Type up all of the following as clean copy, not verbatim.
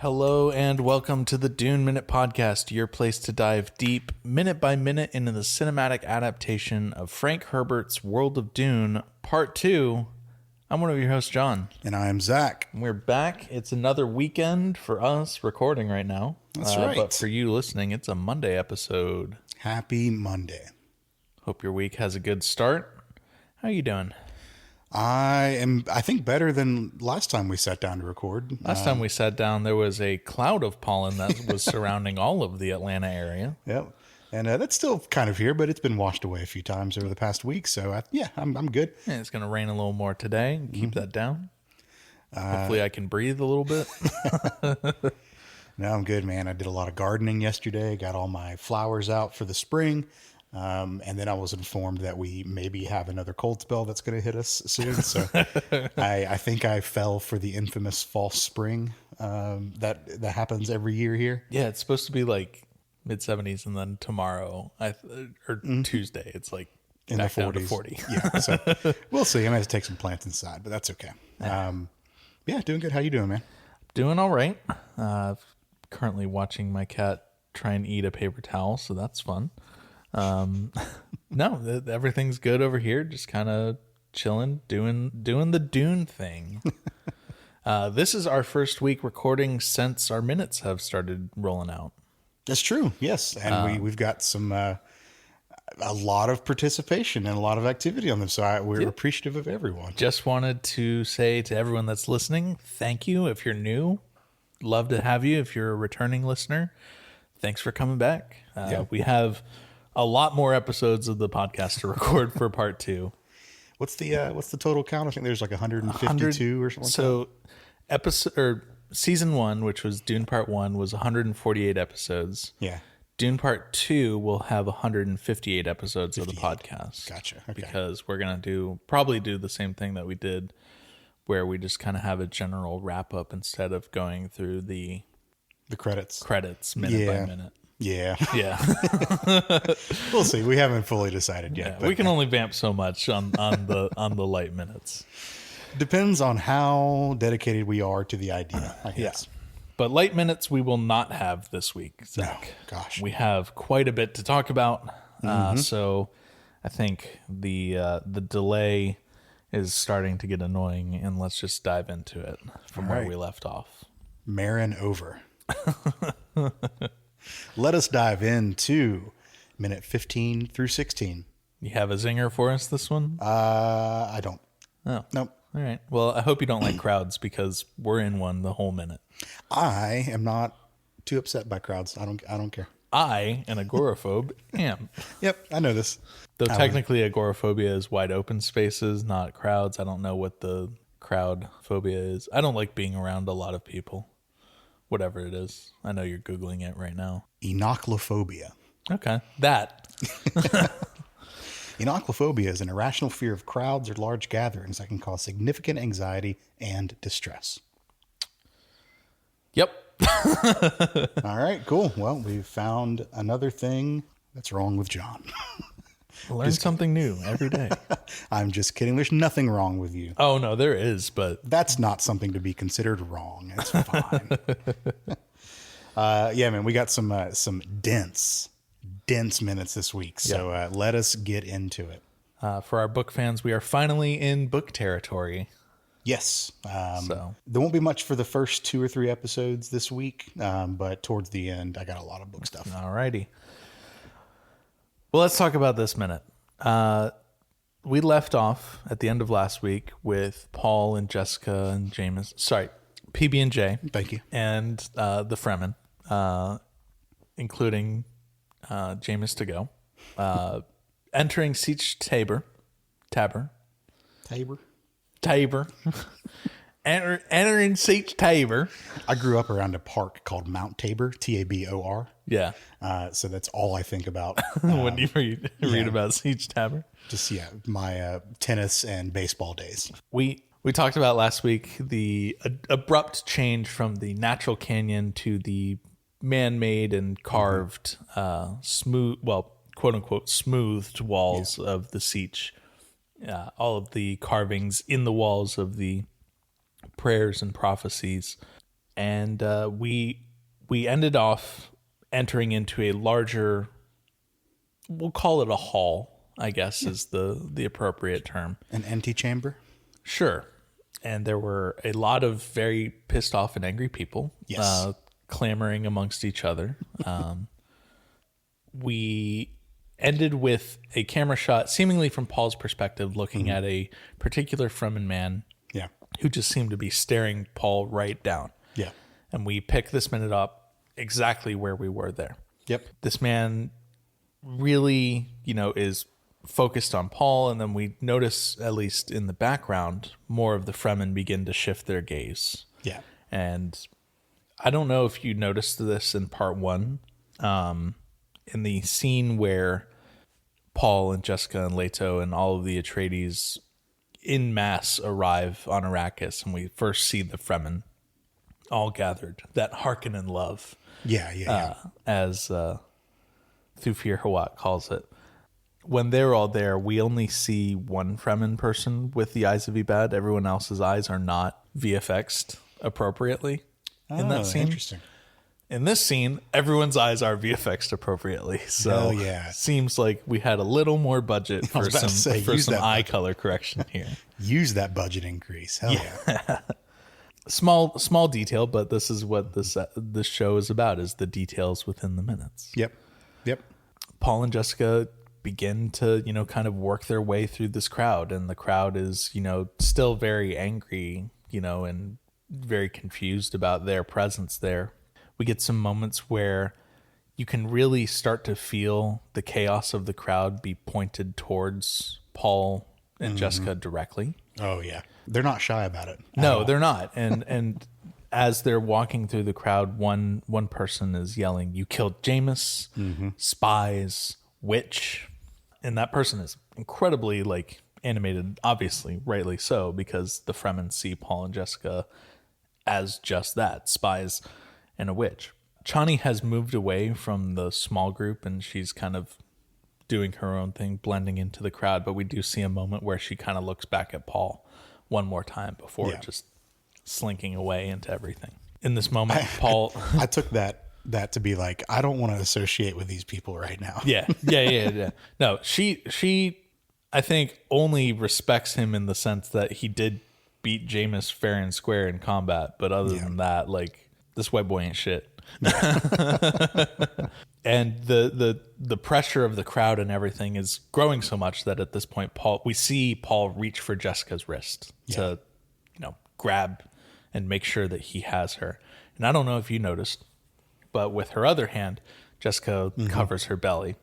Hello and welcome to the Dune Minute Podcast, your place to dive deep, minute by minute, into the cinematic adaptation of Frank Herbert's World of Dune, Part 2. I'm one of your hosts, John. And I'm Zach. We're back. It's another weekend for us recording right now. That's right. But for you listening, it's a Monday episode. Happy Monday. Hope your week has a good start. How are you doing? I think, better than last time we sat down to record. Last time we sat down, there was a cloud of pollen that was surrounding all of the Atlanta area. Yep. And that's still kind of here, but it's been washed away a few times over the past week. So, I'm good. Yeah, it's going to rain a little more today. Keep that down. Hopefully I can breathe a little bit. No, I'm good, man. I did a lot of gardening yesterday. Got all my flowers out for the spring. And then I was informed that we maybe have another cold spell that's going to hit us soon. So I think I fell for the infamous false spring that happens every year here. Yeah, it's supposed to be like mid-70s, and then tomorrow, Tuesday, it's like In the back down to 40s. 40. Yeah, so we'll see. I'm going to have to take some plants inside, but that's okay. Yeah, doing good. How you doing, man? Doing all right. Currently watching my cat try and eat a paper towel, so that's fun. No, everything's good over here. Just kind of chilling, doing the Dune thing. This is our first week recording since our minutes have started rolling out. That's true. Yes, and we've got some a lot of participation and a lot of activity on them. So we're appreciative of everyone. Just wanted to say to everyone that's listening, thank you. If you're new, love to have you. If you're a returning listener, thanks for coming back. We have a lot more episodes of the podcast to record for part 2. What's the total count? I think there's like 152 or something. So season 1, which was Dune Part 1, was 148 episodes. Yeah. Dune Part 2 will have 158 episodes of the podcast. Gotcha. Okay. Because we're going to probably do the same thing that we did, where we just kind of have a general wrap up instead of going through the credits minute by minute. Yeah. Yeah. We'll see. We haven't fully decided yet. Yeah, we can only vamp so much on the light minutes. Depends on how dedicated we are to the idea, I guess. Yeah. But light minutes we will not have this week, Zach. No, gosh. We have quite a bit to talk about. So I think the delay is starting to get annoying, and let's just dive into it from where we left off. Marin over. Let us dive into minute 15 through 16. You have a zinger for us this one? I don't. Oh. Nope. All right. Well, I hope you don't like crowds, because we're in one the whole minute. I am not too upset by crowds. I don't care. I, an agoraphobe, am. Yep, I know this. Though technically agoraphobia is wide open spaces, not crowds. I don't know what the crowd phobia is. I don't like being around a lot of people. Whatever it is. I know you're Googling it right now. Enochlophobia. Okay. That. Enochlophobia is an irrational fear of crowds or large gatherings that can cause significant anxiety and distress. Yep. All right, cool. Well, we've found another thing that's wrong with John. Learn something new every day. I'm just kidding. There's nothing wrong with you. Oh, no, there is, but... That's not something to be considered wrong. It's fine. Yeah, man, we got some dense minutes this week. So let us get into it. For our book fans, we are finally in book territory. Yes. So there won't be much for the first 2 or 3 episodes this week, but towards the end, I got a lot of book stuff. All righty. Well, let's talk about this minute. We left off at the end of last week with Paul and Jessica and James. Sorry, PB&J. Thank you. And the Fremen, including Jameis to go, entering Siege Tabor. Entering Siege Tabor. I grew up around a park called Mount Tabor, Tabor. Yeah. So that's all I think about when you read about Siege Tabor. Just my tennis and baseball days. We talked about last week the abrupt change from the natural canyon to the man-made and carved, smooth, well, quote unquote, smoothed walls of the Siege. All of the carvings in the walls of the prayers and prophecies and we ended off entering into a larger, we'll call it a hall, I guess is the appropriate term. An antechamber? Sure. And there were a lot of very pissed off and angry people, Yes. clamoring amongst each other. We ended with a camera shot, seemingly from Paul's perspective, looking at a particular Fremen man Yeah. who just seemed to be staring Paul right down. Yeah. And we picked this minute up exactly where we were there. Yep. This man really, is focused on Paul, and then we notice, at least in the background, more of the Fremen begin to shift their gaze. Yeah. And I don't know if you noticed this in part one, in the scene where Paul and Jessica and Leto and all of the Atreides in mass arrive on Arrakis, and we first see the Fremen all gathered, that Harkonnen love, Yeah. as Thufir Hawat calls it. When they're all there, we only see one Fremen person with the eyes of Ibad. Everyone else's eyes are not VFX'd appropriately in that scene. Interesting. In this scene, everyone's eyes are VFX'd appropriately. So Oh, yeah. seems like we had a little more budget for about to say, some use that eye budget. color correction here. Use that budget increase. Hell yeah. Small detail, but this is what this show is about, is the details within the minutes. Yep. Paul and Jessica begin to, kind of work their way through this crowd, and the crowd is, still very angry, and very confused about their presence there. We get some moments where you can really start to feel the chaos of the crowd be pointed towards Paul and Jessica directly. Oh yeah. They're not shy about it. No, they're not. And as they're walking through the crowd, one person is yelling, "You killed Jameis, spies, witch." And that person is incredibly animated, obviously, rightly so, because the Fremen see Paul and Jessica as just that, spies and a witch. Chani has moved away from the small group, and she's kind of doing her own thing, blending into the crowd. But we do see a moment where she kind of looks back at Paul one more time before just slinking away into everything. In this moment, Paul... I took that to be like, I don't want to associate with these people right now. Yeah. No, she, I think, only respects him in the sense that he did beat Jameis fair and square in combat. But other than that, this white boy ain't shit. And the pressure of the crowd and everything is growing so much that at this point, we see Paul reach for Jessica's wrist to, grab and make sure that he has her. And I don't know if you noticed, but with her other hand, Jessica covers her belly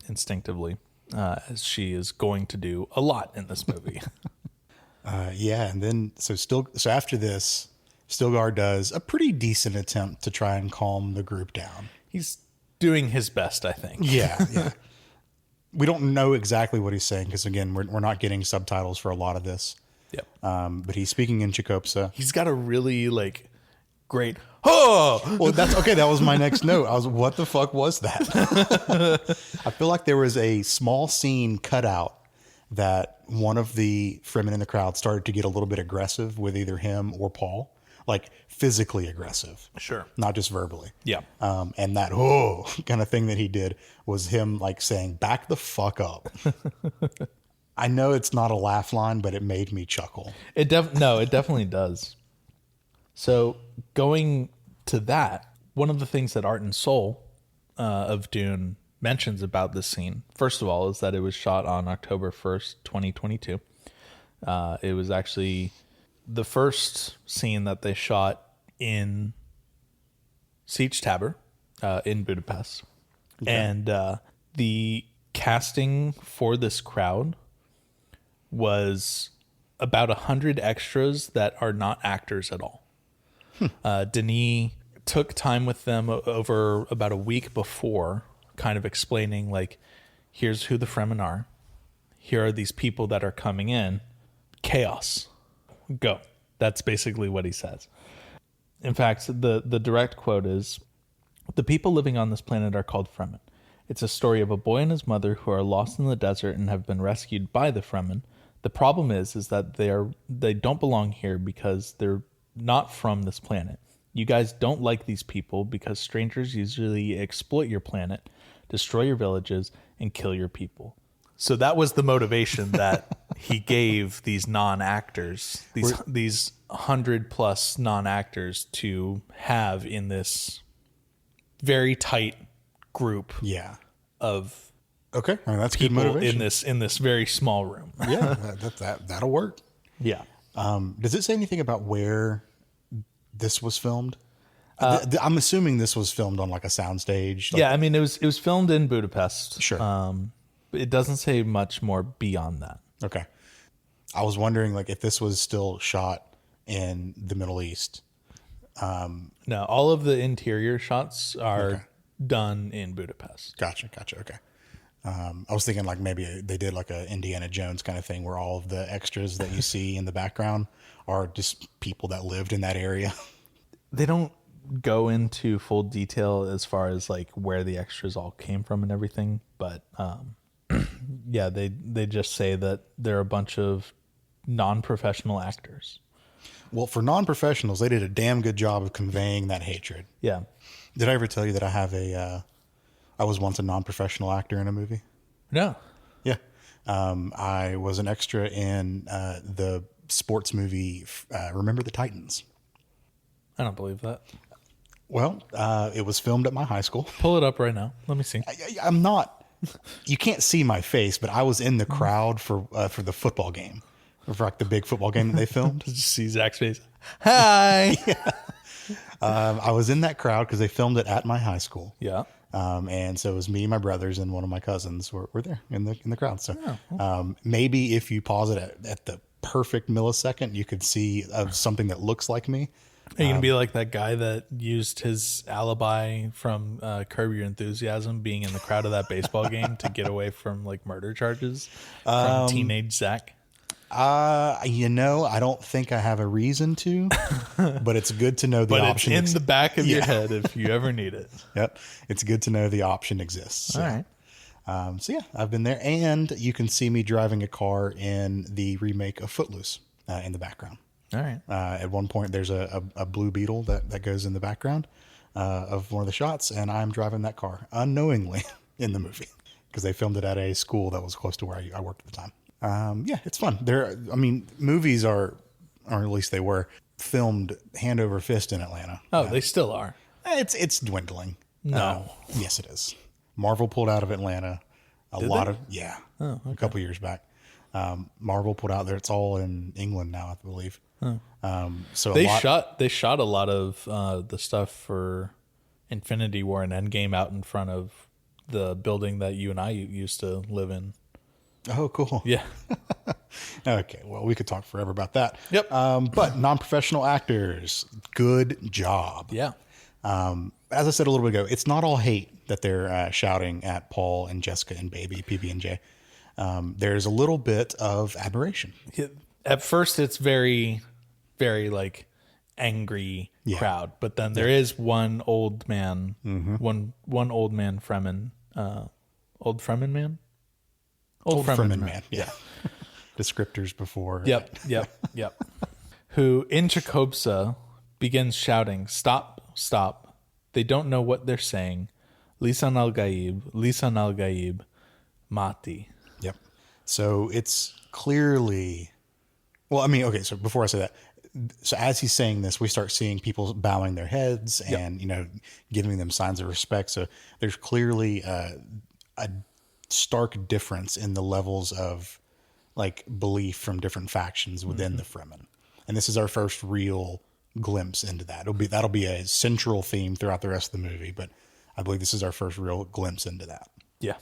instinctively, as she is going to do a lot in this movie. And then so after this, Stilgar does a pretty decent attempt to try and calm the group down. He's doing his best, I think. Yeah. We don't know exactly what he's saying because, again, we're not getting subtitles for a lot of this. Yep. But he's speaking in Chicopsa. He's got a really great. Oh, Well, that's okay. That was my next note. I was, what the fuck was that? I feel like there was a small scene cut out that one of the Fremen in the crowd started to get a little bit aggressive with either him or Paul, physically aggressive. Sure. Not just verbally. Yeah. And that kind of thing that he did was him saying, "Back the fuck up." I know it's not a laugh line, but it made me chuckle. It definitely does. So going to that, one of the things that Art and Soul of Dune mentions about this scene, first of all, is that it was shot on October 1st, 2022. It was actually the first scene that they shot in Siege Tabor in Budapest. Okay. And the casting for this crowd was about 100 extras that are not actors at all. Denis took time with them over about a week before, kind of explaining here's who the Fremen are. Here are these people that are coming in. Chaos. Go. That's basically what he says. In fact, the direct quote is, "The people living on this planet are called Fremen. It's a story of a boy and his mother who are lost in the desert and have been rescued by the Fremen. The problem is that they don't belong here because they're not from this planet. You guys don't like these people because strangers usually exploit your planet, destroy your villages, and kill your people. So that was the motivation that he gave these non-actors, these 100+ non-actors to have in this very tight group Yeah. of Okay. I mean, that's good people motivation. in this very small room. Yeah, that'll work. Yeah. Does it say anything about where this was filmed? I'm assuming this was filmed on like a soundstage. Like, Yeah, I mean it was filmed in Budapest. Sure. But it doesn't say much more beyond that. Okay. I was wondering like if this was still shot in the Middle East. No, all of the interior shots are done in Budapest. Gotcha. Okay. I was thinking like maybe they did like a Indiana Jones kind of thing where all of the extras that you see in the background are just people that lived in that area. They don't go into full detail as far as like where the extras all came from and everything, but yeah, they just say that they're a bunch of non-professional actors. Well, for non-professionals, they did a damn good job of conveying that hatred. Yeah. Did I ever tell you that I was once a non-professional actor in a movie? No. Yeah. I was an extra in the sports movie, Remember the Titans. I don't believe that. Well, it was filmed at my high school. Pull it up right now. Let me see. I'm not, you can't see my face, but I was in the crowd for the football game. For like the big football game that they filmed. Just see Zach's face. Hi. I was in that crowd because they filmed it at my high school. Yeah. And so it was me, my brothers, and one of my cousins were there in the crowd. So maybe if you pause it at the perfect millisecond, you could see something that looks like me. Are you going to be like that guy that used his alibi from Curb Your Enthusiasm being in the crowd of that baseball game to get away from like murder charges from teenage Zach? I don't think I have a reason to, but it's good to know the option. It's in the back of your head if you ever need it. Yep. It's good to know the option exists. So. All right. So yeah, I've been there, and you can see me driving a car in the remake of Footloose in the background. All right. At one point, there's a Blue Beetle that goes in the background of one of the shots, and I'm driving that car unknowingly in the movie because they filmed it at a school that was close to where I worked at the time. Yeah, it's fun. Movies are, or at least they were, filmed hand over fist in Atlanta. Oh, they still are. It's dwindling. No. Yes, it is. Marvel pulled out of Atlanta. A couple years back. Marvel pulled out there. It's all in England now, I believe. So they shot a lot of the stuff for Infinity War and Endgame out in front of the building that you and I used to live in. Oh, cool. Yeah. Okay. Well, we could talk forever about that. Yep. But non-professional actors, good job. Yeah. As I said a little bit ago, it's not all hate that they're shouting at Paul and Jessica and Baby, PB&J. There's a little bit of admiration. At first, it's very, very like angry crowd, but then there is one old man, one old man Fremen, old Fremen man. Old Fremen man. Yeah. Descriptors before. Yep. Who in Chakobsa begins shouting, "Stop, stop. They don't know what they're saying. Lisan al-Gaib, Mati." Yep. So it's clearly, well, I mean, okay. So before I say that, so as he's saying this, we start seeing people bowing their heads and, giving them signs of respect. So there's clearly a stark difference in the levels of like belief from different factions within the Fremen. And this is our first real glimpse into that. That'll be a central theme throughout the rest of the movie, but I believe this is our first real glimpse into that. Yeah.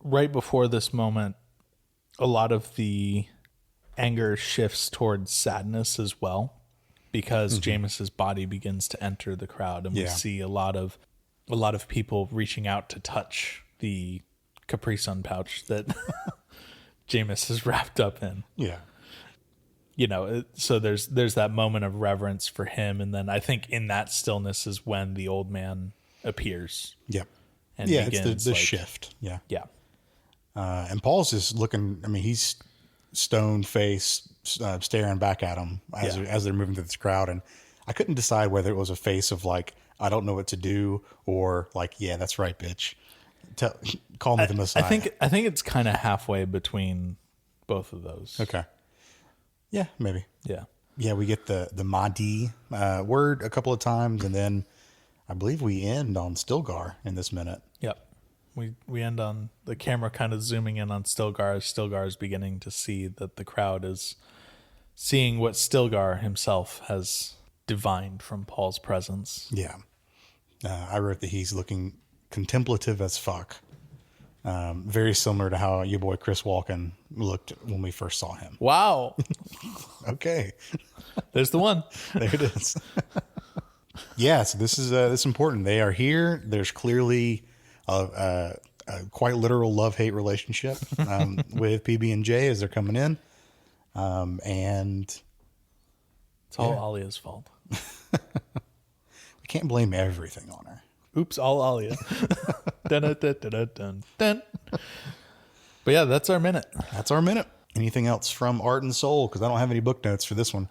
Right before this moment, a lot of the anger shifts towards sadness as well, because Jameis's body begins to enter the crowd, and we see a lot of people reaching out to touch the Capri Sun pouch that Jameis is wrapped up in. Yeah. So there's that moment of reverence for him, and then I think in that stillness is when the old man appears. Yep. And begins, it's the shift. Yeah. Yeah. And Paul's just looking, I mean, he's stone faced, staring back at him as they're moving through this crowd. And I couldn't decide whether it was a face of like, I don't know what to do, or like, yeah, that's right, bitch. Call me the Messiah. I think it's kind of halfway between both of those. Okay. Yeah, maybe. Yeah. Yeah, we get the Mahdi word a couple of times, and then I believe we end on Stilgar in this minute. Yep. We end on the camera kind of zooming in on Stilgar. Stilgar is beginning to see that the crowd is seeing what Stilgar himself has divined from Paul's presence. Yeah. I wrote that he's looking contemplative as fuck. Very similar to how your boy Chris Walken looked when we first saw him. Wow. Okay. There's the one. There it is. Yeah, so this is important. They are here. There's clearly a quite literal love-hate relationship with PB&J as they're coming in. And it's all Alia's fault. We can't blame everything on her. Oops, all Alia. Dun, dun, dun, dun, dun, dun. But yeah, that's our minute. That's our minute. Anything else from Art and Soul? Because I don't have any book notes for this one.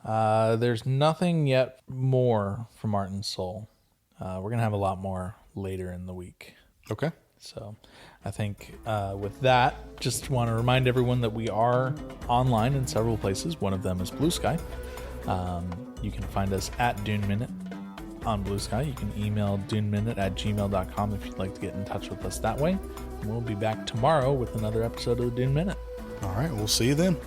There's nothing yet more from Art and Soul. We're going to have a lot more later in the week. Okay. So I think with that, just want to remind everyone that we are online in several places. One of them is Blue Sky. You can find us at Dune Minute on Blue Sky. You can email duneminute@gmail.com if you'd like to get in touch with us that way. And we'll be back tomorrow with another episode of the Dune Minute. All right. We'll see you then.